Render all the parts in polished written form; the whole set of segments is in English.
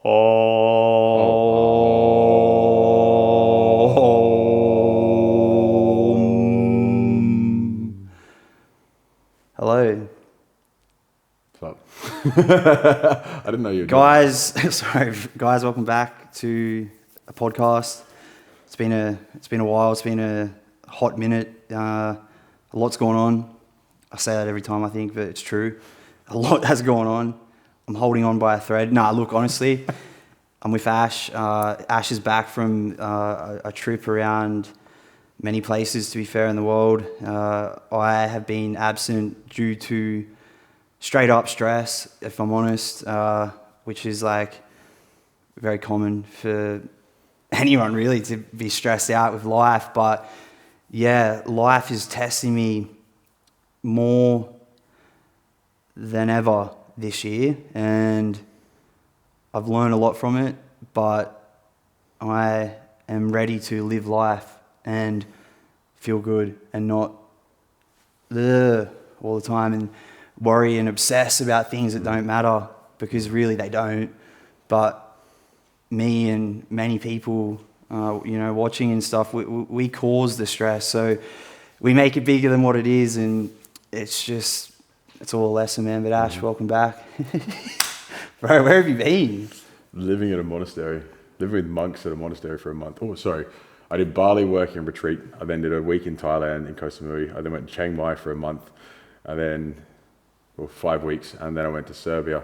Hello. Fuck. I didn't know you were Guys, sorry, guys, welcome back to a podcast. It's been a while, it's been a hot minute. A lot's going on. I say that every time I think, but it's true. A lot has gone on. I'm holding on by a thread. Nah, look, honestly, I'm with Ash. Ash is back from a trip around many places, to be fair, in the world. I have been absent due to straight up stress, if I'm honest, which is like very common for anyone really to be stressed out with life. But yeah, life is testing me more than ever this year, and I've learned a lot from it, but I am ready to live life and feel good and not all the time and worry and obsess about things that don't matter, because really they don't. But me and many people, watching and stuff, we cause the stress. So we make it bigger than what it is, and it's all a lesson, man. But Ash, welcome back. Bro, where have you been? living at a monastery, living with monks at a monastery for a month. Oh, sorry. I did Bali working retreat. I then did a week in Thailand in Koh Samui. I then went to Chiang Mai for a month, and then 5 weeks, and then I went to Serbia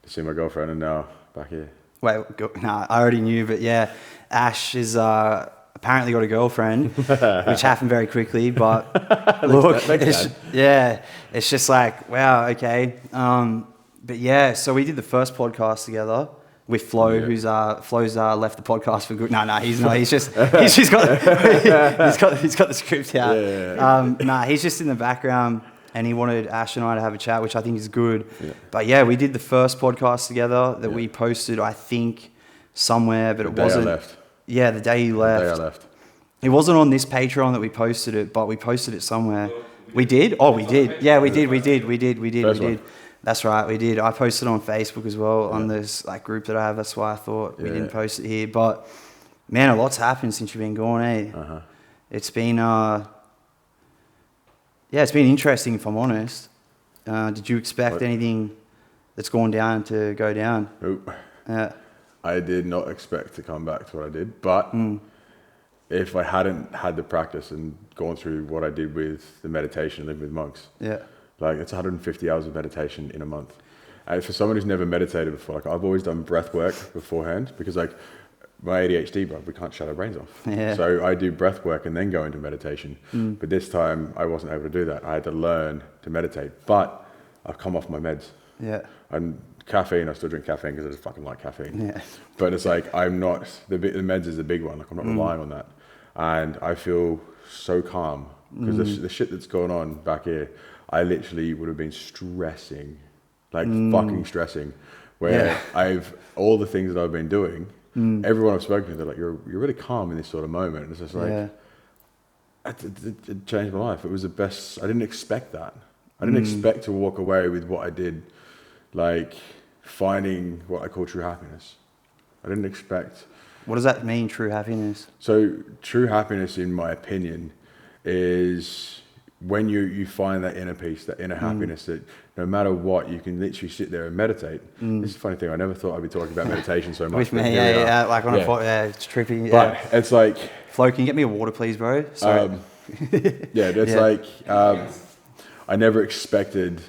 to see my girlfriend, and now back here. Wait, I already knew, but yeah, Ash is apparently got a girlfriend, which happened very quickly. But look, it's just like, wow, okay. But yeah, so we did the first podcast together with Flo, who's Flo's left the podcast for good. No, he's not. He's just got he's got the script out. He's just in the background, and he wanted Ash and I to have a chat, which I think is good. Yeah. But yeah, we did the first podcast together that we posted, I think, somewhere, but it wasn't. I left. Yeah, the day you left. The day I left. It wasn't on this Patreon that we posted it, but we posted it somewhere. We did? Oh, we did. Yeah, we did. We did. That's right, we did. I posted on Facebook as well, on this group that I have. That's why I thought we didn't post it here. But man, a lot's happened since you've been gone, eh? It's been it's been interesting, if I'm honest. Did you expect anything that's gone down to go down? Nope. I did not expect to come back to what I did, but if I hadn't had the practice and gone through what I did with the meditation, living with monks, it's 150 hours of meditation in a month. And for someone who's never meditated before, I've always done breath work beforehand, because my ADHD, bro, we can't shut our brains off. Yeah. So I do breath work and then go into meditation. But this time I wasn't able to do that. I had to learn to meditate, but I've come off my meds. Yeah. And caffeine, I still drink caffeine because I just fucking like caffeine. Yeah. But it's I'm not, the meds is the big one. I'm not relying on that. And I feel so calm because the shit that's going on back here, I literally would have been stressing, fucking stressing, where all the things that I've been doing, everyone I've spoken to, they're like, you're really calm in this sort of moment. And it's just it changed my life. It was the best. I didn't expect that. I didn't expect to walk away with what I did, finding what I call true happiness. I didn't expect. What does that mean, true happiness? So true happiness, in my opinion, is when you find that inner peace, that inner happiness, that no matter what, you can literally sit there and meditate. This is a funny thing. I never thought I'd be talking about meditation so much. With me, it's trippy. But it's Flo, can you get me a water, please, bro? Sorry. I never expected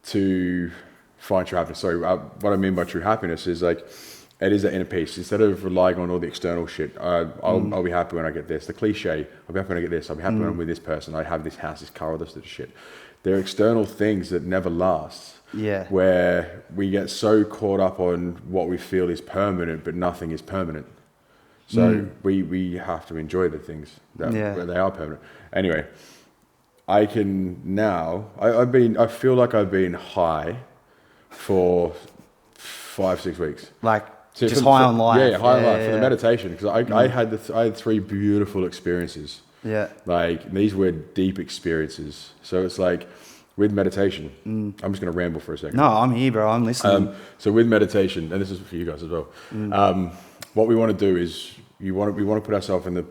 to find true happiness. So what I mean by true happiness is it is that inner peace. Instead of relying on all the external shit, I'll be happy when I get this. The cliche, I'll be happy when I get this. I'll be happy when I'm with this person. I have this house, this car, all this sort of shit. They're external things that never last. Yeah. Where we get so caught up on what we feel is permanent, but nothing is permanent. So we have to enjoy the things that where they are permanent. Anyway, I can now. I feel like I've been high for 5-6 weeks. Just high on life. Yeah, high on life for the meditation, because I had 3 beautiful experiences. Yeah. These were deep experiences. So it's with meditation, I'm just going to ramble for a second. No, I'm here, bro. I'm listening. So with meditation, and this is for you guys as well, what we want to do is we want to put ourselves in the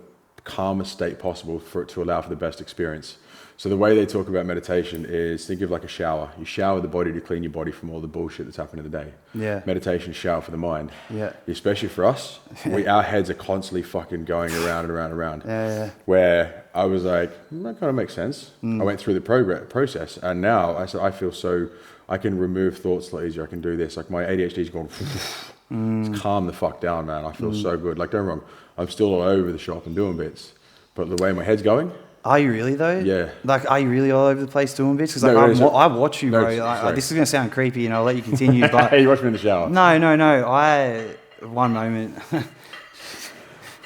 calmest state possible for it to allow for the best experience. So the way they talk about meditation is, think of like a shower. You shower the body to clean your body from all the bullshit that's happened in the day. Yeah. Meditation, shower for the mind. Yeah. Especially for us, our heads are constantly fucking going around and around and around. Yeah. Where I was like, that kind of makes sense. I went through the process, and now I said, I feel so, I can remove thoughts a lot easier. I can do this. Like my ADHD's gone, it's calm the fuck down, man. I feel so good. Like, don't get me wrong, I'm still all over the shop and doing bits, but the way my head's going. Are you really though? Yeah. Like, are you really all over the place doing bits? Because I watch you, bro. This is going to sound creepy, and I'll let you continue. But Hey, you watch me in the shower? No. One moment.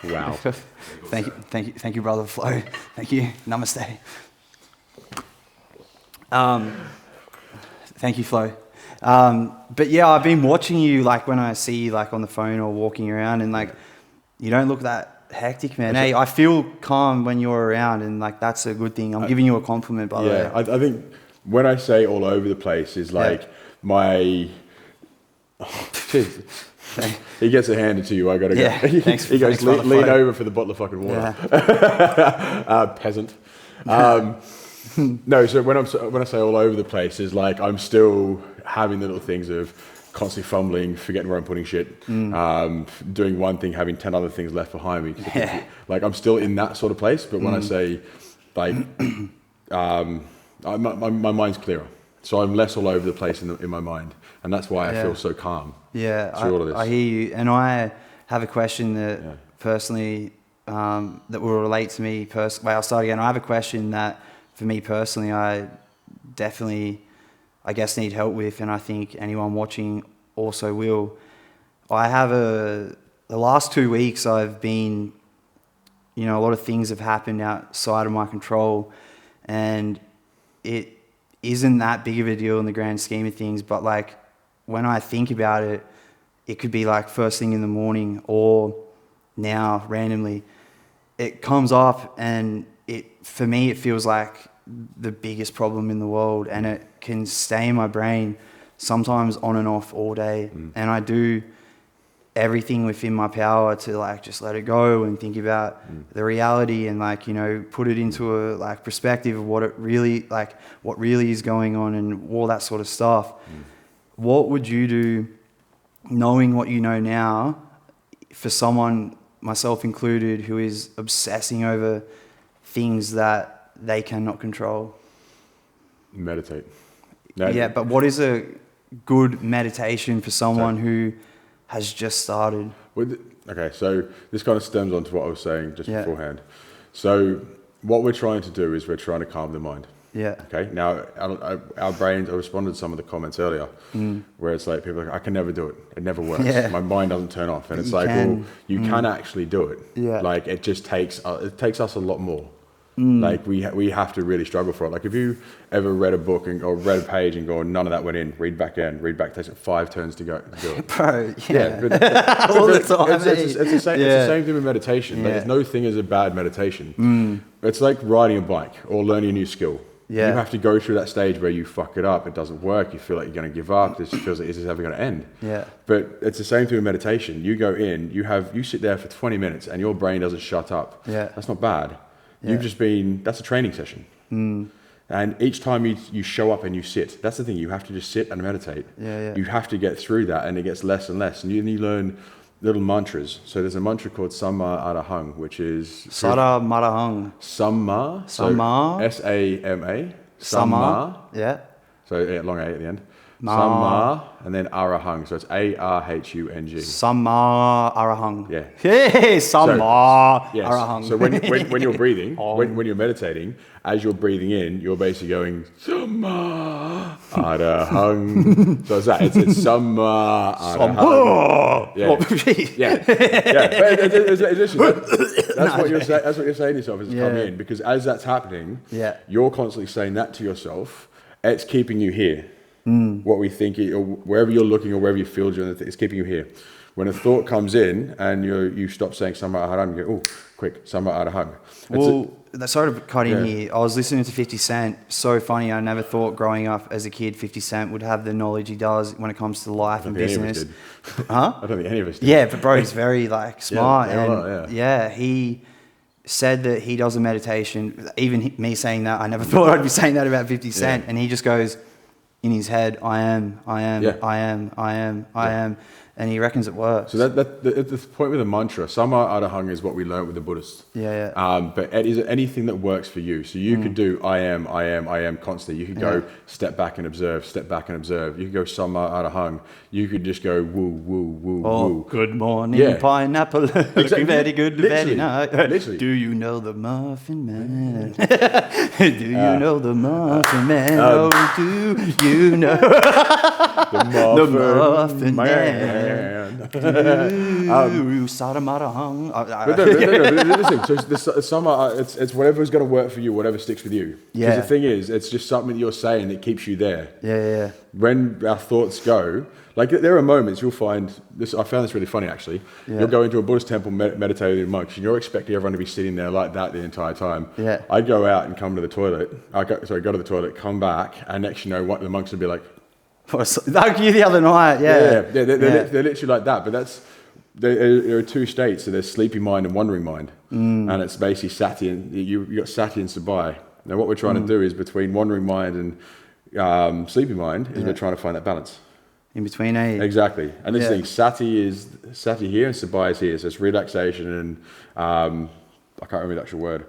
Wow. Thank you, brother Flo. Thank you. Namaste. Thank you, Flo. But yeah, I've been watching you, like when I see you like on the phone or walking around, and like you don't look that hectic, man. Hey, I feel calm when you're around, and like that's a good thing. I'm giving you a compliment, by the way. Yeah, I think when I say all over the place is like my. He gets it handed to you. I gotta go. Thanks. He goes, lean over for the bottle of fucking water. Yeah. Peasant. No, so when I say all over the place is like I'm still having the little things of constantly fumbling, forgetting where I'm putting shit, doing one thing, having 10 other things left behind me. Like I'm still in that sort of place, but when I say like, my mind's clearer. So I'm less all over the place in my mind. And that's why I feel so calm. Yeah, through all of this. I hear you. And I have a question that personally, that will relate to me personally. Well, I'll start again. I have a question that for me personally, I definitely, I guess, need help with, and I think anyone watching also will. I have the last 2 weeks I've been, a lot of things have happened outside of my control, and it isn't that big of a deal in the grand scheme of things, but like when I think about it, it could be like first thing in the morning or now randomly. It comes up, and for me it feels like the biggest problem in the world, and it can stay in my brain sometimes on and off all day. And I do everything within my power to like just let it go and think about the reality and like, put it into a like perspective of what really is going on and all that sort of stuff. What would you do, knowing what you know now, for someone, myself included, who is obsessing over things that they cannot control? Meditate. Yeah, but what is a good meditation for someone who has just started? Okay, so this kind of stems on to what I was saying just beforehand. So what we're trying to do is we're trying to calm the mind. Yeah. Okay, now our brains, I responded to some of the comments earlier where it's like people are like, I can never do it. It never works. Yeah. My mind doesn't turn off. And it's you can actually do it. Yeah. Like it just takes us a lot more. Like we have to really struggle for it. Like if you ever read a book or read a page and go, none of that went in, read back, takes it 5 turns to do it. Bro, all the time. It's the same thing with meditation. Like, there's no thing as a bad meditation. It's like riding a bike or learning a new skill. Yeah. You have to go through that stage where you fuck it up, it doesn't work, you feel like you're going to give up, this feels like, is this ever going to end? Yeah. But it's the same thing with meditation. You go in, you sit there for 20 minutes and your brain doesn't shut up. Yeah. That's not bad. You've just that's a training session. And each time you show up and you sit, that's the thing, you have to just sit and meditate. You have to get through that, and it gets less and less. And you learn little mantras. So there's a mantra called Samma Arahang, which is... Sara Marahang. Samma. Samma. S-A-M-A. Samma. Yeah. So long A at the end. Samma, and then Arahang. So it's A-R-H-U-N-G. Samma Arahang. Yeah. Hey, Samma Arahang. So when you're breathing, when you're meditating, as you're breathing in, you're basically going Samma Arahang. So it's that. It's Samma Arahang. Yeah. That's what you're saying. That's what you're saying to yourself as it's coming in, because as that's happening, you're constantly saying that to yourself. It's keeping you here. What we think, or wherever you're looking or wherever you feel during the thing, it's keeping you here. When a thought comes in and you stop saying Samma Arahang, you go, oh, quick, Samma Arahang. sorry to cut in here. I was listening to 50 Cent. So funny. I never thought growing up as a kid 50 Cent would have the knowledge he does when it comes to life and business. Huh? I don't think any of us did. Yeah, but bro, he's very like smart. Yeah, he said that he does a meditation. Even me saying that, I never thought I'd be saying that about 50 Cent. And he just goes in his head, I am. And he reckons it works. So the point with the mantra, Sama Arahang is what we learned with the Buddhists. But is it anything that works for you? So you could do I am constantly. You could go step back and observe. You could go Sama Arahang. You could just go woo, woo, woo, woo. Good morning, pineapple. Looking very good, very nice. Literally. Do you know the Muffin Man? Do you know the Muffin Man? Do you know the Muffin Man? It's whatever's going to work for you, whatever sticks with you. Because the thing is, it's just something that you're saying that keeps you there. When our thoughts go, like there are moments you'll find this. I found this really funny actually. You'll go into a Buddhist temple, meditate with monks, and you're expecting everyone to be sitting there like that the entire time. I go out and come to the toilet. Go to the toilet, come back, and next you know what the monks would be like. Like you the other night, they're literally like that. But there are two states. So there's sleepy mind and wandering mind, and it's basically sati and you got sati and sabai. Now what we're trying to do is between wandering mind and sleepy mind is we're trying to find that balance in between. Exactly. And this thing, sati here and sabai is here. So it's relaxation and I can't remember the actual word,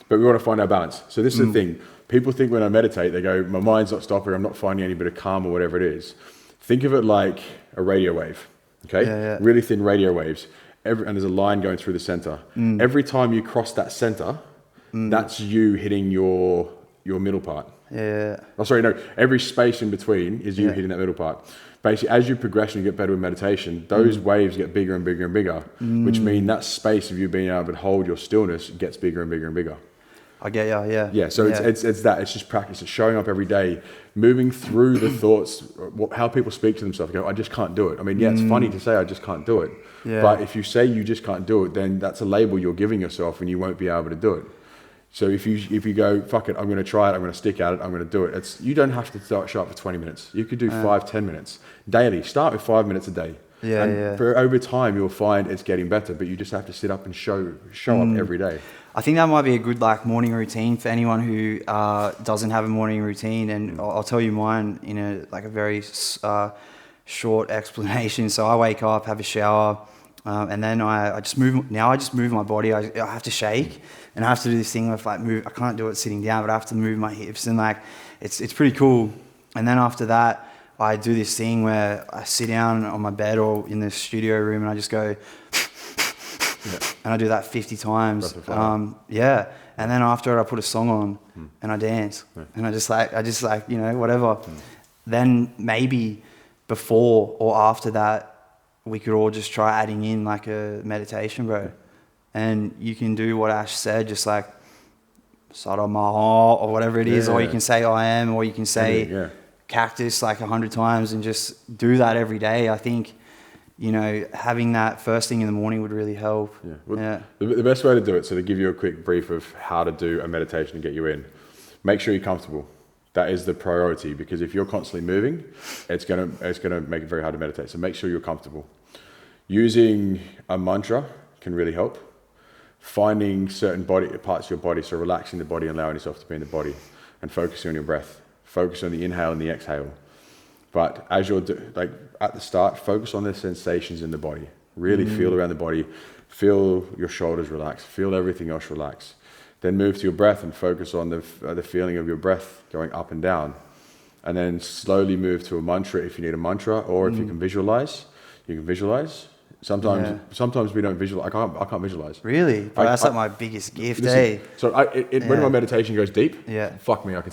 but we want to find our balance. So this is the thing. People think when I meditate, they go, my mind's not stopping, I'm not finding any bit of calm or whatever it is. Think of it like a radio wave, okay? Really thin radio waves. And there's a line going through the center. Every time you cross that center, that's you hitting your middle part. Every space in between is you hitting that middle part. Basically, as you progress and you get better with meditation, those waves get bigger and bigger and bigger, which means that space of you being able to hold your stillness gets bigger and bigger and bigger. I get you, yeah. So it's that. It's just practice. It's showing up every day, moving through the thoughts, how people speak to themselves. Go, I just can't do it. I mean, it's funny to say I just can't do it. But if you say you just can't do it, then that's a label you're giving yourself, and you won't be able to do it. So if you go, fuck it, I'm going to try it. I'm going to stick at it. I'm going to do it. You don't have to show up for 20 minutes. You could do 5-10 minutes daily. Start with 5 minutes a day. For over time, you'll find it's getting better. But you just have to sit up and show up every day. I think that might be a good morning routine for anyone who doesn't have a morning routine, and I'll tell you mine in a very short explanation. So I wake up, have a shower, and then I just move. Now I just move my body. I have to shake, and I have to do this thing of move. I can't do it sitting down, but I have to move my hips, and it's pretty cool. And then after that, I do this thing where I sit down on my bed or in the studio room, and I just go. And I do that 50 times. And then after it, I put a song on and I dance. And I just whatever. Then maybe before or after that, we could all just try adding in a meditation, bro. And you can do what Ash said, just Saramaha or whatever it is, or you can say I am, or you can say cactus 100 times, and just do that every day. I think having that first thing in the morning would really help. The best way to do it, so to give you a quick brief of how to do a meditation and get you in, make sure you're comfortable. That is the priority, because if you're constantly moving, it's gonna make it very hard to meditate. So make sure you're comfortable. Using a mantra can really help. Finding certain parts of your body, so relaxing the body and allowing yourself to be in the body, and focusing on your breath. Focus on the inhale and the exhale. But as you're at the start, focus on the sensations in the body. Really feel around the body. Feel your shoulders relax. Feel everything else relax. Then move to your breath and focus on the feeling of your breath going up and down. And then slowly move to a mantra if you need a mantra, or if you can visualize, you can visualize. Sometimes we don't visualize. I can't visualize. Really? But that's my biggest gift, So when my meditation goes deep, fuck me, I can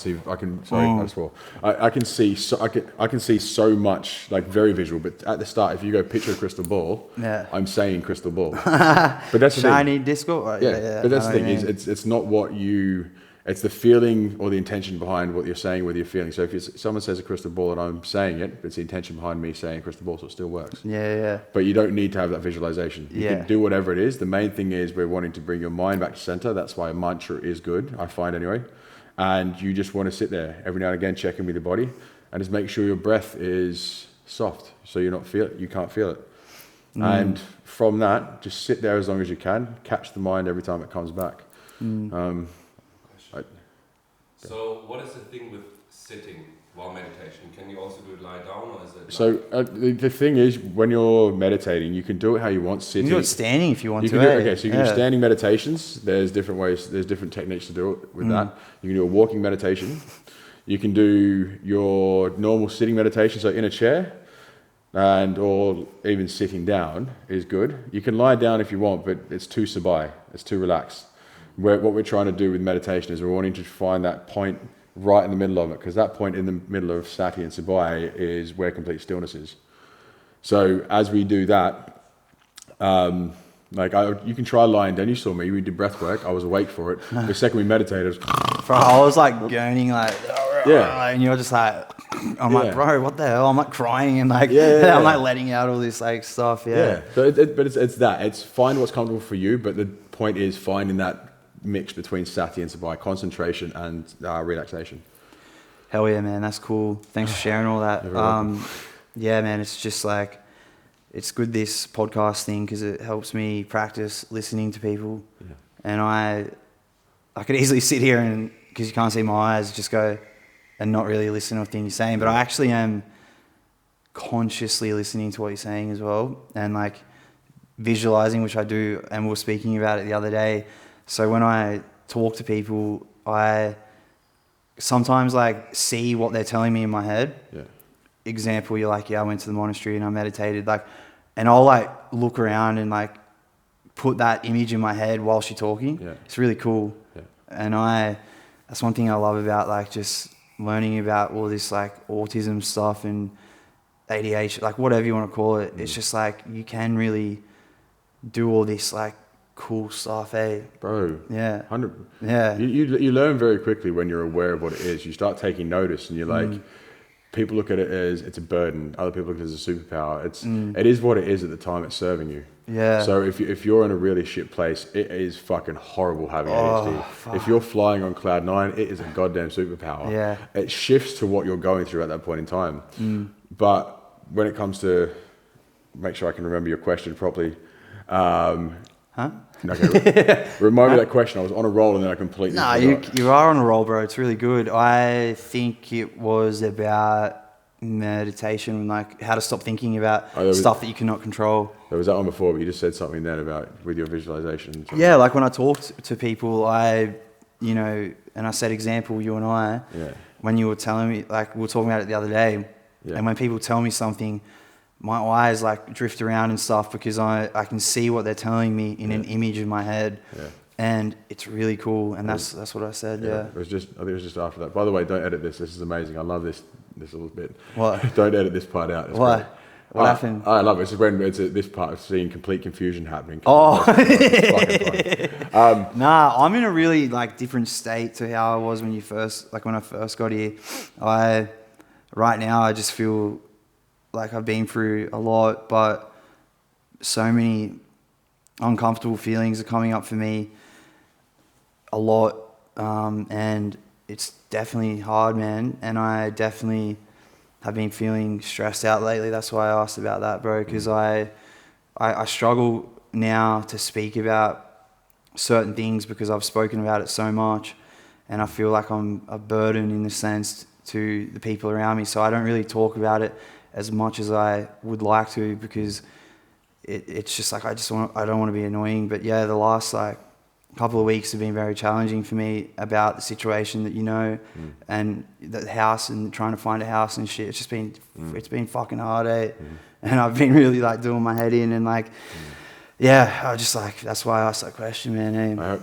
see so much, very visual. But at the start, if you go picture a crystal ball, I'm saying crystal ball. But that's shiny disco. But that's the thing is, it's not what you It's the feeling or the intention behind what you're saying, whether you're feeling. So if someone says a crystal ball and I'm saying it, it's the intention behind me saying crystal ball, so it still works. Yeah. But you don't need to have that visualization. You can do whatever it is. The main thing is we're wanting to bring your mind back to center. That's why a mantra is good, I find anyway. And you just want to sit there every now and again, checking with your body, and just make sure your breath is soft, so you can't feel it. And from that, just sit there as long as you can. Catch the mind every time it comes back. So what is the thing with sitting while meditation? Can you also do it lie down, or is it? So the thing is, when you're meditating, you can do it how you want. Sitting. You can do it standing if you want to. Okay, so you can do standing meditations. There's different ways. There's different techniques to do it with that. You can do a walking meditation. You can do your normal sitting meditation, so in a chair, or even sitting down is good. You can lie down if you want, but it's too sabai. It's too relaxed. What we're trying to do with meditation is we're wanting to find that point right in the middle of it, because that point in the middle of sati and sabai is where complete stillness is. So as we do that, you can try lying down. You saw me. We did breath work. I was awake for it. The second we meditated, bro, I was like gurning, like, and you're just like, I'm like, bro, what the hell? I'm like crying and like, I'm like letting out all this like stuff. So but it's that. It's find what's comfortable for you. But the point is finding that mix between sati and sabai, concentration and relaxation. Hell yeah, man. That's cool. Thanks for sharing all that. Yeah, man. It's just like, it's good, this podcast thing, because it helps me practice listening to people. And I could easily sit here and, because you can't see my eyes, just go and not really listen to anything you're saying. But I actually am consciously listening to what you're saying as well, and like visualizing, which I do, and we were speaking about it the other day. So when I talk to people, I sometimes like see what they're telling me in my head. Example, you're like, I went to the monastery and I meditated, like, and I'll like look around and like put that image in my head while she's talking. It's really cool. And that's one thing I love about like just learning about all this like autism stuff and ADHD, like whatever you want to call it. It's just like you can really do all this like cool stuff, bro. 100. You learn very quickly when you're aware of what it is. You start taking notice, and you're like, people look at it as it's a burden. Other people look at it as a superpower. It is what it is at the time it's serving you. So if you're in a really shit place, it is fucking horrible having ADHD. Fuck. If you're flying on cloud 9, it is a goddamn superpower. It shifts to what you're going through at that point in time. But when it comes to, make sure I can remember your question properly. Okay, remind me that question. I was on a roll and then I completely forgot. You are on a roll, bro. It's really good. I think it was about meditation, like how to stop thinking about stuff that you cannot control. There was that one before, but you just said something then about with your visualization. Yeah, like when I talked to people, and I said example, you and I, when you were telling me, like we were talking about it the other day, and when people tell me something, my eyes like drift around and stuff because I can see what they're telling me in an image in my head. And it's really cool, and that's what I said. I think it was just after that. By the way, don't edit this. This is amazing. I love this little bit. What? Don't edit this part out. Why? What happened? I love it. It's when it's this part of seeing complete confusion happening. It's fucking fun. Nah, I'm in a really like different state to how I was when I first got here. Right now I just feel like I've been through a lot, but so many uncomfortable feelings are coming up for me a lot, and it's definitely hard, man. And I definitely have been feeling stressed out lately. That's why I asked about that, bro, because I struggle now to speak about certain things because I've spoken about it so much, and I feel like I'm a burden in the sense to the people around me. So I don't really talk about it as much as I would like to, because it's just like I don't want to be annoying. But yeah, the last like couple of weeks have been very challenging for me about the situation that and the house and trying to find a house and shit. It's just been it's been fucking hard, and I've been really like doing my head in and like I just like, that's why I asked that question, man.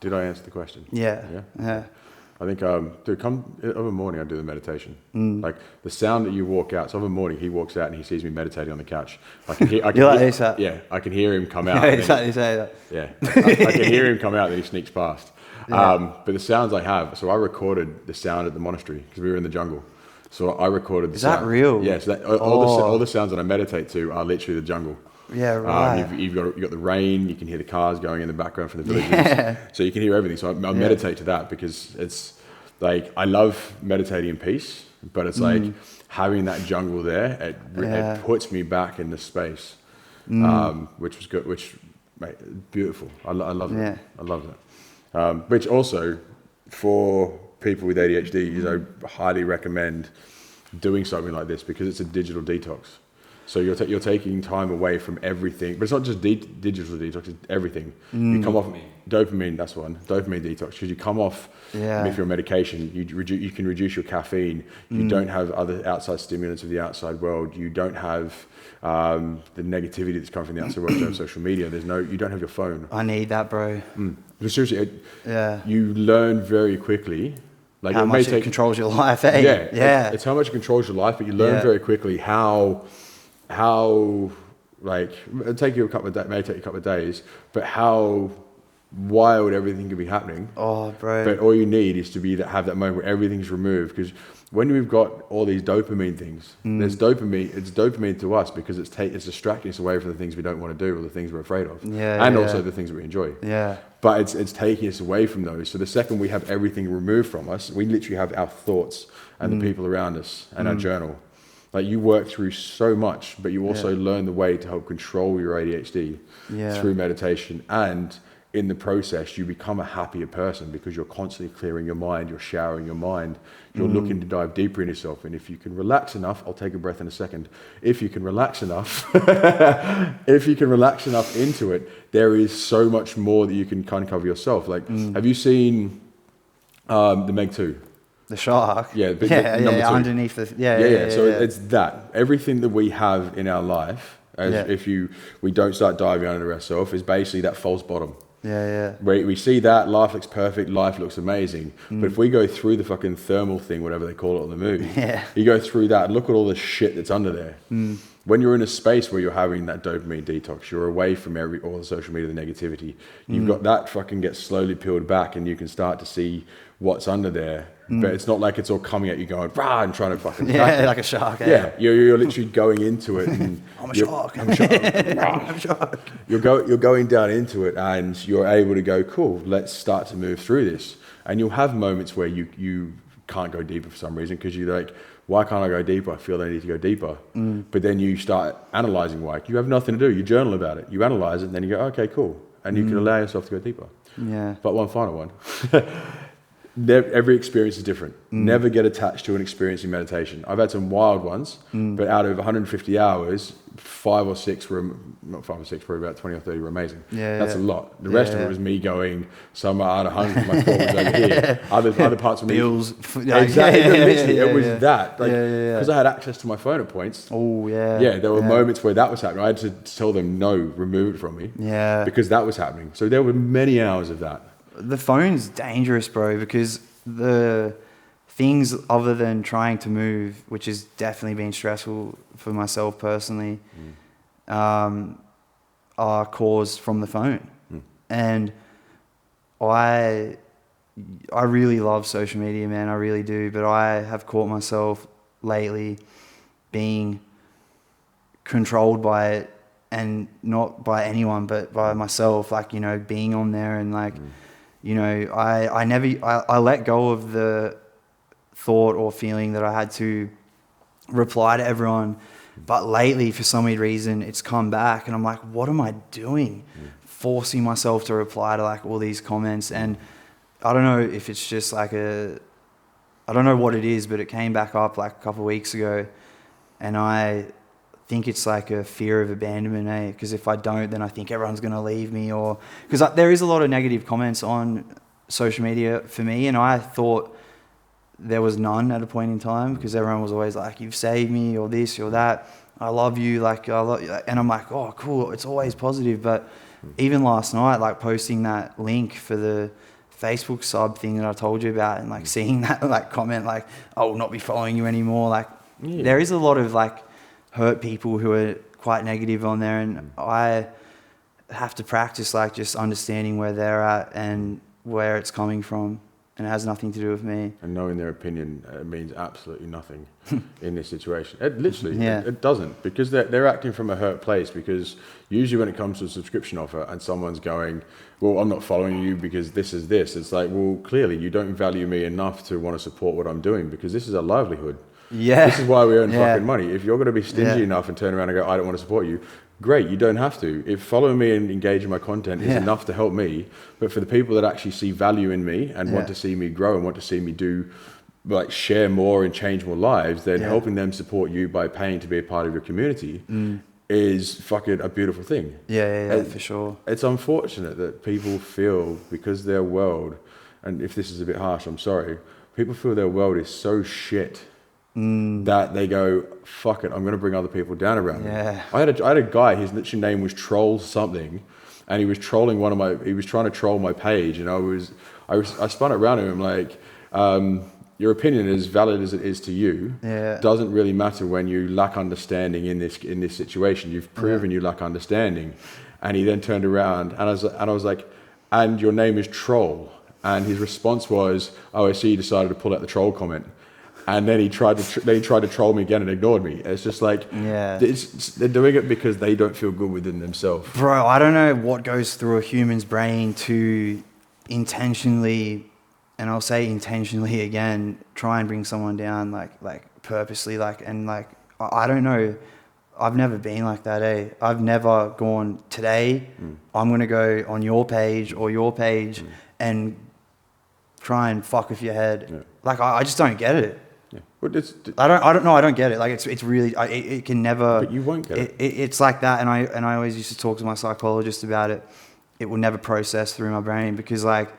Did I answer the question? Yeah. I think, dude, come of a morning I do the meditation. Like the sound that you walk out. So of a morning he walks out and he sees me meditating on the couch. I can hear I can hear him come out. Exactly say that. Yeah, I can hear him come out. Then he sneaks past. But the sounds I have, so I recorded the sound at the monastery because we were in the jungle. So I recorded the sound. Is that real? Yeah, so all the sounds that I meditate to are literally the jungle. Yeah, right. You've got the rain, you can hear the cars going in the background from the villages. So you can hear everything. So I meditate to that because it's like, I love meditating in peace, but it's like having that jungle there, it puts me back in the space, which was good, mate, beautiful. I love it. I love it. Which also, for people with ADHD, I highly recommend doing something like this because it's a digital detox. So you're taking time away from everything, but it's not just digital detox; it's everything. You come off dopamine. That's one, dopamine detox, because you come off. If you're on medication, you can reduce your caffeine. You don't have other outside stimulants of the outside world. You don't have the negativity that's coming from the outside world. You don't have social media. You don't have your phone. I need that, bro. But seriously, you learn very quickly. Like how much it controls your life, eh? It's how much it controls your life, but you learn very quickly how like it'll take you a couple of days, may take you a couple of days, but how wild everything can be happening. Oh, bro! But all you need is to have that moment where everything's removed, because when we've got all these dopamine things, there's dopamine. It's dopamine to us because it's distracting us away from the things we don't want to do or the things we're afraid of, and also the things we enjoy. But it's taking us away from those. So the second we have everything removed from us, we literally have our thoughts and the people around us and our journal. Like, you work through so much, but you also learn the way to help control your ADHD through meditation. And in the process, you become a happier person because you're constantly clearing your mind, you're showering your mind, you're looking to dive deeper in yourself. And if you can relax enough, I'll take a breath in a second. If you can relax enough, into it, there is so much more that you can kind of cover yourself. Like, have you seen the Meg 2? The shark. Yeah, underneath the So it's that. Everything that we have in our life, we don't start diving under ourselves, is basically that false bottom. Where we see that life looks perfect, life looks amazing. But if we go through the fucking thermal thing, whatever they call it on the movie, you go through that, look at all the shit that's under there. When you're in a space where you're having that dopamine detox, you're away from all the social media, the negativity. You've got that fucking gets slowly peeled back, and you can start to see what's under there. But it's not like it's all coming at you going, rah, and trying to fucking like a shark. You're literally going into it. And I'm a shark. I'm a shark. You're going down into it, and you're able to go, cool, let's start to move through this. And you'll have moments where you can't go deeper for some reason, because you're like, why can't I go deeper? I feel I need to go deeper. But then you start analysing why. You have nothing to do. You journal about it. You analyse it, and then you go, okay, cool. And you can allow yourself to go deeper. But one final one. Every experience is different. Never get attached to an experience in meditation. I've had some wild ones, but out of 150 hours, 5 or 6 were, not 5 or 6, probably about 20 or 30 were amazing. That's a lot. The rest of it was me going, some are out of hunger, my thought was over here. Other parts of me. Bills. Exactly. Literally, it was that. Because I had access to my phone at points. Oh, there were moments where that was happening. I had to tell them, no, remove it from me. Because that was happening. So there were many hours of that. The phone's dangerous, bro, because the things other than trying to move, which has definitely been stressful for myself personally, are caused from the phone. And I really love social media, man. I really do. But I have caught myself lately being controlled by it, and not by anyone, but by myself, like, being on there and like, I let go of the thought or feeling that I had to reply to everyone. But lately, for some weird reason, it's come back, and I'm like, what am I doing? Forcing myself to reply to like all these comments. And I don't know if it's just like I don't know what it is, but it came back up like a couple of weeks ago. And I think it's like a fear of abandonment, because if I don't, then I think everyone's going to leave me, or because there is a lot of negative comments on social media for me, and I thought there was none at a point in time, because everyone was always like, you've saved me, or this or that, I love you, like I love you. And I'm like, oh cool, it's always positive. But even last night, like posting that link for the Facebook sub thing that I told you about, and like seeing that like comment like, I will not be following you anymore, like there is a lot of like hurt people who are quite negative on there, and I have to practice like just understanding where they're at and where it's coming from, and it has nothing to do with me. And knowing their opinion means absolutely nothing in this situation. It literally, it doesn't, because they're acting from a hurt place. Because usually when it comes to a subscription offer and someone's going, well, I'm not following you because this is this. It's like, well, clearly you don't value me enough to want to support what I'm doing, because this is a livelihood. Yeah. This is why we earn fucking money. If you're going to be stingy enough and turn around and go, I don't want to support you, great, you don't have to. If following me and engaging my content is enough to help me, but for the people that actually see value in me and want to see me grow and want to see me do, like, share more and change more lives, then helping them support you by paying to be a part of your community is fucking a beautiful thing. Yeah, for sure. It's unfortunate that people feel, because their world, and if this is a bit harsh, I'm sorry, people feel their world is so shit that they go, fuck it, I'm going to bring other people down around me. I had a guy, his literal name was Troll something, and he was trolling he was trying to troll my page, and I spun it around to him like, your opinion, as valid as it is to you, doesn't really matter when you lack understanding in this situation. You've proven you lack understanding. And he then turned around, and I was like, and your name is Troll. And his response was, oh, I see you decided to pull out the troll comment. And then he tried to troll me again and ignored me. It's just like, they're doing it because they don't feel good within themselves. Bro, I don't know what goes through a human's brain to intentionally, and I'll say intentionally again, try and bring someone down, like purposely, I don't know. I've never been like that, I've never gone, today, I'm going to go on your page or your page and try and fuck with your head. Yeah. Like, I just don't get it. Yeah. But I don't get it. Like, it's really, it can never. But you won't get it. It's like that, and I always used to talk to my psychologist about it. It will never process through my brain, because, like,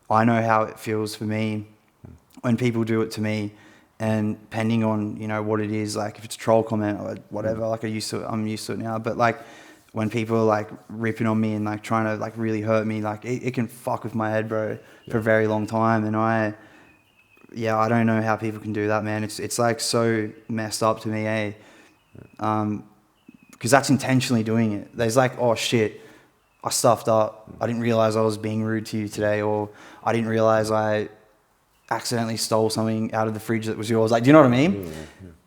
I know how it feels for me when people do it to me, and depending on, you know, what it is, like if it's a troll comment or whatever, like I'm used to it now. But like when people are like ripping on me and like trying to like really hurt me, like it can fuck with my head, bro, for a very long time. And I don't know how people can do that, man. It's like so messed up to me, because that's intentionally doing it. There's like, oh shit, I stuffed up. I didn't realize I was being rude to you today, or I didn't realize I accidentally stole something out of the fridge that was yours. Like, do you know what I mean? Yeah.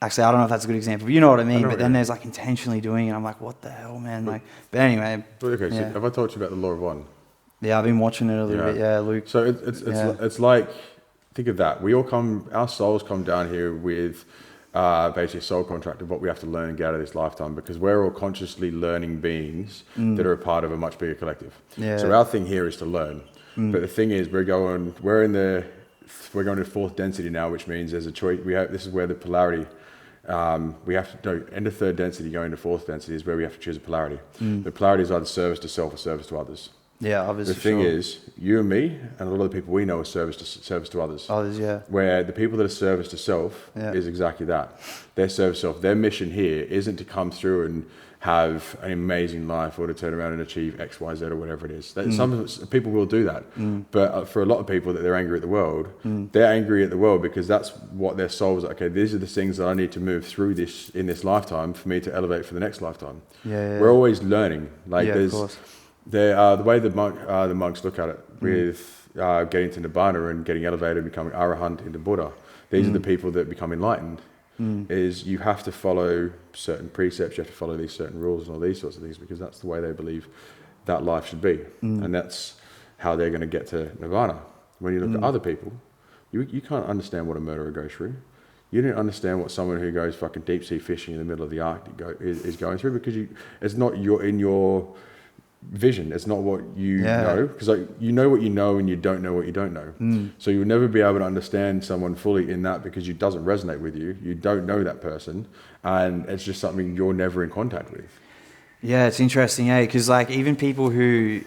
Actually, I don't know if that's a good example, but you know what I mean. But then there's like intentionally doing it. I'm like, what the hell, man? Like, but anyway. Okay, so have I told you about the Law of One? Yeah, I've been watching it a little bit. Yeah, Luke. So it's like, think of that. Our souls come down here with basically a soul contract of what we have to learn and get out of this lifetime, because we're all consciously learning beings that are a part of a much bigger collective. Yeah. So our thing here is to learn. But the thing is, we're going to fourth density now, which means there's a choice. This is where the polarity, we have to end of third density, going to fourth density is where we have to choose a polarity. The polarity is either service to self or service to others. Yeah, obviously. The thing is, you and me and a lot of the people we know are service to others. Others, yeah. Where the people that are service to self is exactly that. Their service to self. Their mission here isn't to come through and have an amazing life or to turn around and achieve X, Y, Z or whatever it is. Some people will do that. But for a lot of people that they're angry at the world, they're angry at the world because that's what their soul is like. Okay, these are the things that I need to move through in this lifetime for me to elevate for the next lifetime. Yeah. We're always learning. Like of course. The way the monks look at it with getting to Nibbana and getting elevated, becoming Arahant into Buddha, these are the people that become enlightened. Is you have to follow certain precepts, you have to follow these certain rules and all these sorts of things, because that's the way they believe that life should be. And that's how they're going to get to Nirvana. When you look at other people, you can't understand what a murderer goes through. You don't understand what someone who goes fucking deep sea fishing in the middle of the Arctic is going through, because it's not in your vision. It's not what you know, because you know what you know and you don't know what you don't know. So you'll never be able to understand someone fully in that, because it doesn't resonate with you. You don't know that person, and it's just something you're never in contact with. Yeah, it's interesting, because like even people who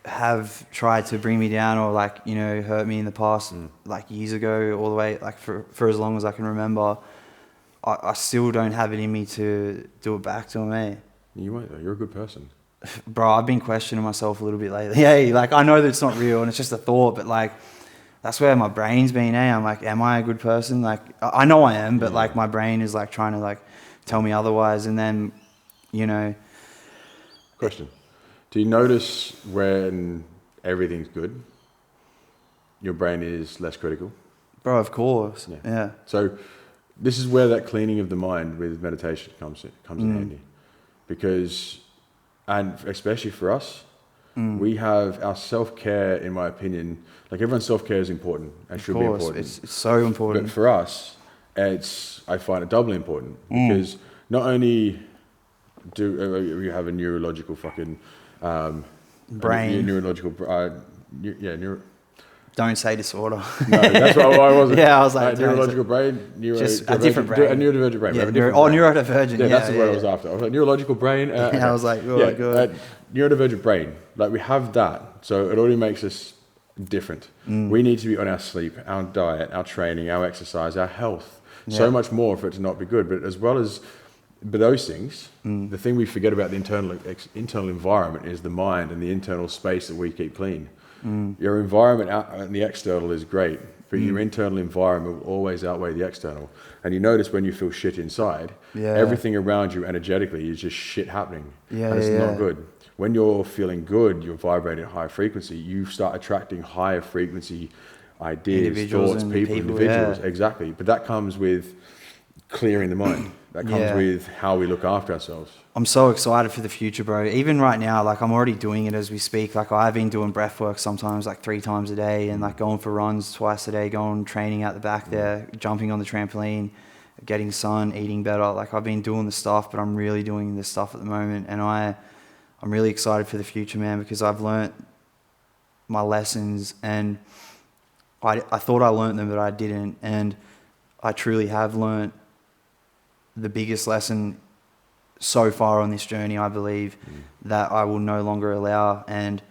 have tried to bring me down or like, you know, hurt me in the past, like years ago, all the way like for as long as I can remember, I still don't have it in me to do it back to them. You won't though. You're a good person. Bro, I've been questioning myself a little bit lately. Yeah, like I know that it's not real and it's just a thought, but like that's where my brain's been. I'm like, am I a good person? Like I know I am, but like my brain is like trying to like tell me otherwise. And then, you know. Question: do you notice when everything's good? your brain is less critical. Bro, of course. Yeah. So this is where that cleaning of the mind with meditation comes in handy. Because, and especially for us, we have our self-care, in my opinion, like everyone's self-care is important and should be important. It's so important. But for us, I find it doubly important because not only do we have a neurological fucking brain, don't say disorder. No, that's what I wasn't. Yeah, I was like neurological brain, just a different brain, a neurodivergent brain. Yeah, neurodivergent. Yeah, that's the word I was after. I was like neurological brain. I was like, good. Neurodivergent brain. Like we have that, so it already makes us different. We need to be on our sleep, our diet, our training, our exercise, our health. So much more for it to not be good. But as well as those things, the thing we forget about the internal environment is the mind and the internal space that we keep clean. Your environment out and the external is great, but your internal environment will always outweigh the external. And you notice when you feel shit inside, everything around you energetically is just shit happening. And it's not good. When you're feeling good, you're vibrating at high frequency, you start attracting higher frequency ideas, thoughts, people, individuals. Exactly. But that comes with clearing the mind. That comes with how we look after ourselves. I'm so excited for the future, bro. Even right now, like I'm already doing it as we speak. Like I've been doing breath work sometimes like 3 times a day and like going for runs twice a day, going training out the back there, jumping on the trampoline, getting sun, eating better. Like I've been doing the stuff, but I'm really doing this stuff at the moment. And I'm really excited for the future, man, because I've learnt my lessons and I thought I learnt them, but I didn't. And I truly have learnt the biggest lesson so far on this journey, I believe, that I will no longer allow, and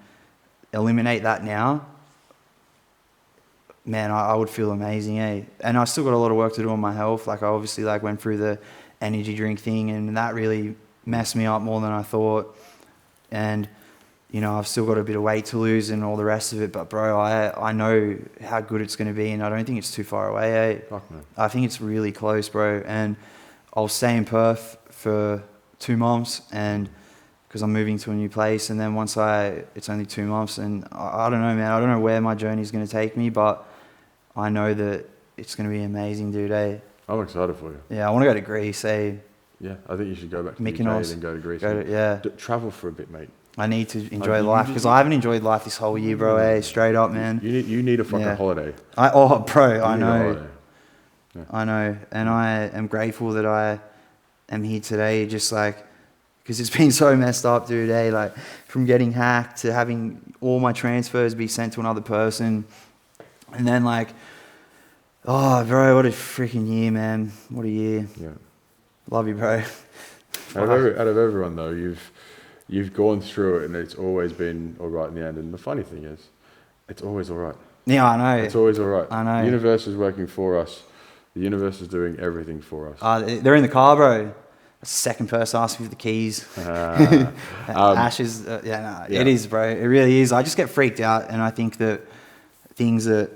eliminate that now, man, I would feel amazing, eh? And I still got a lot of work to do on my health. Like I obviously like went through the energy drink thing and that really messed me up more than I thought. And, you know, I've still got a bit of weight to lose and all the rest of it, but bro, I know how good it's going to be and I don't think it's too far away, eh? Fuck no. I think it's really close, bro. And I'll stay in Perth for 2 months, and because I'm moving to a new place, and then it's only 2 months, and I don't know, man. I don't know where my journey is going to take me, but I know that it's going to be amazing, dude. Eh? I'm excited for you. Yeah, I want to go to Greece. Eh? Yeah, I think you should go back to Mykonos, and go to Greece. Travel for a bit, mate. I need to enjoy life because I haven't enjoyed life this whole year, bro. Eh? Straight up, man. You need a fucking holiday. I know. Yeah. I know, and I am grateful that I am here today, just like, because it's been so messed up, dude, eh? Like, from getting hacked to having all my transfers be sent to another person, and then like, oh, bro, what a freaking year, man. What a year. Yeah. Love you, bro. Out of everyone, though, you've gone through it, and it's always been all right in the end, and the funny thing is, it's always all right. Yeah, I know. It's always all right. I know. The universe is working for us. The universe is doing everything for us. They're in the car, bro. That's the second person asking for the keys. Ash is, it is, bro. It really is. I just get freaked out, and I think that things that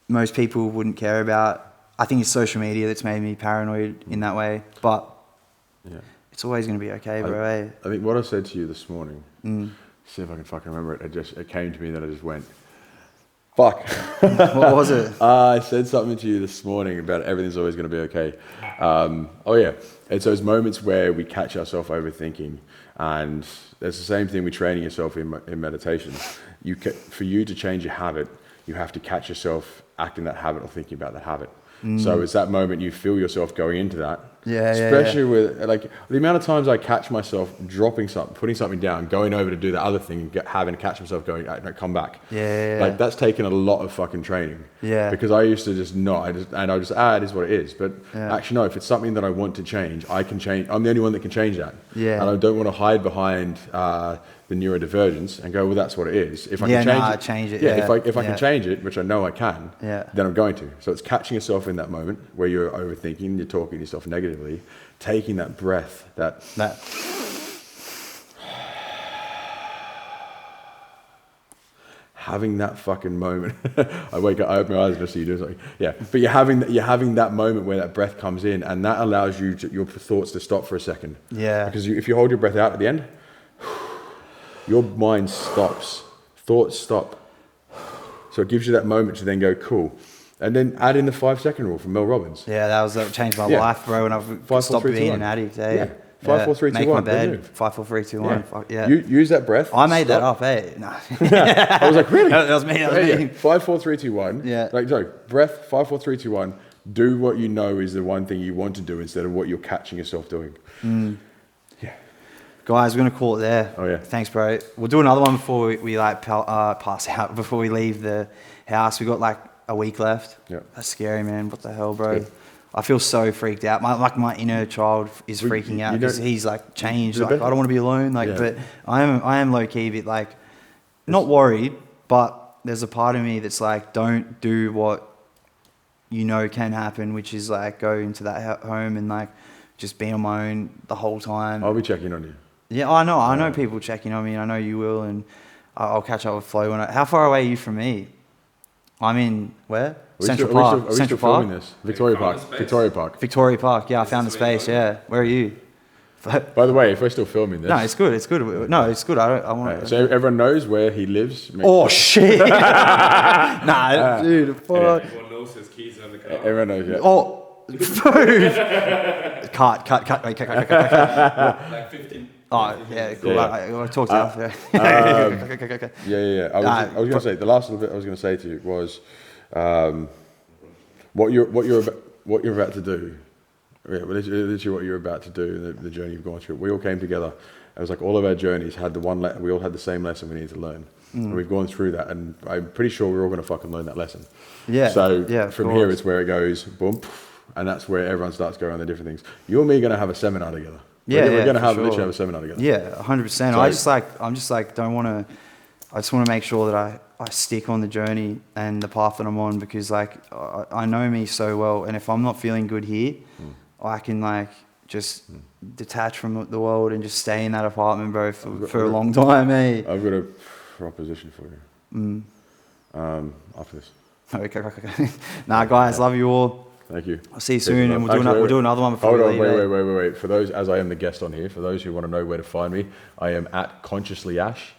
most people wouldn't care about, I think it's social media that's made me paranoid in that way. But it's always going to be okay, bro. I think what I said to you this morning, see if I can fucking remember it. It came to me that I just went, fuck. What was it? I said something to you this morning about everything's always going to be okay. It's those moments where we catch ourselves overthinking, and it's the same thing with training yourself in meditation. For you to change your habit, you have to catch yourself acting that habit or thinking about that habit. So it's that moment you feel yourself going into that. Especially with like the amount of times I catch myself dropping something, putting something down, going over to do the other thing, and having to catch myself going, come back. Like that's taken a lot of fucking training. Because I used to just not, it is what it is. But actually no, if it's something that I want to change, I can change. I'm the only one that can change that. And I don't want to hide behind the neurodivergence and go, well, that's what it is. If I can change it. If I can change it, which I know I can, then I'm going to. So it's catching yourself in that moment where you're overthinking, you're talking to yourself negatively, taking that breath, that having that fucking moment. I wake up, I open my eyes and I see you doing something. Yeah, but you're having that moment where that breath comes in, and that allows your thoughts to stop for a second. Because if you hold your breath out at the end, your mind stops, thoughts stop. So it gives you that moment to then go, cool. And then add in the 5-second rule from Mel Robbins. Yeah, that changed my life, bro, when I've stopped being an addict. Yeah. 5, 4, 3, 2, 1. Make my bed. 5, 4, 3, 2, 1. Yeah. Use that breath. I made that up, eh? No. I was like, really? That was me. 5, 4, 3, 2, 1. Yeah. Like, sorry, breath, 5, 4, 3, 2, 1. Do what you know is the one thing you want to do instead of what you're catching yourself doing. Yeah. Guys, we're going to call it there. Oh, yeah. Thanks, bro. We'll do another one before we pass out, before we leave the house. We got like a week left. Yeah. That's scary, man. What the hell, bro? Good. I feel so freaked out. My inner child is freaking out because he's like changed. Like, I don't want to be alone. Like, but I am low key a bit like, not worried, but there's a part of me that's like, don't do what you know can happen, which is like go into that home and like just be on my own the whole time. I'll be checking on you. Yeah, I know people checking on me, and I know you will, and I'll catch up with Flo. How far away are you from me? I'm in where? Central Park. Are we Central still Park. filming this? Victoria Park. Victoria Park. Victoria Park. Yeah, I found the space. Yeah. Where are you? By the way, if we're still filming this, no, it's good. It's good. No, it's good. I want. Right, so everyone knows where he lives. Oh shit! Nah, dude. Fuck. Everyone knows his keys on the car. Everyone knows. Yeah. Oh, food. cut. Wait, cut. Like 15. Oh yeah, cool. Yeah. I'll talk to you after. Okay. Yeah. I was going to say the last little bit I was going to say to you was what you're about to do. Yeah, literally what you're about to do, the journey you've gone through. We all came together. It was like all of our journeys had we all had the same lesson we needed to learn. And we've gone through that, and I'm pretty sure we're all going to fucking learn that lesson. Yeah. So from here, it's where it goes boom, and that's where everyone starts going on the different things. You and me are going to have a seminar together. We're going to literally have a seminar together. Yeah, 100%. I just want to make sure that I stick on the journey and the path that I'm on, because like I know me so well, and if I'm not feeling good here, I can like just detach from the world and just stay in that apartment, bro, for a long time, eh? I've got a proposition for you. After this. Okay. Nah, guys, love you all. Thank you. I'll see you soon, and we'll do another one before we leave. Wait. For those, as I am the guest on here, for those who want to know where to find me, I am at consciously_Ash,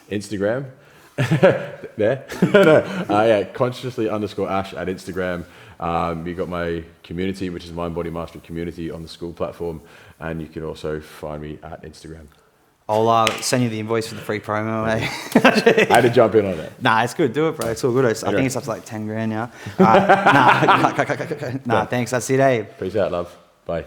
Instagram. There? consciously_Ash at Instagram. You got my community, which is Mind Body Mastery Community on the school platform, and you can also find me at Instagram. I'll send you the invoice for the free promo, eh? I had to jump in on that. Nah, it's good. Do it, bro. It's all good. I think it's up to like 10 grand now. Nah, thanks. That's it, eh? Peace out, love. Bye.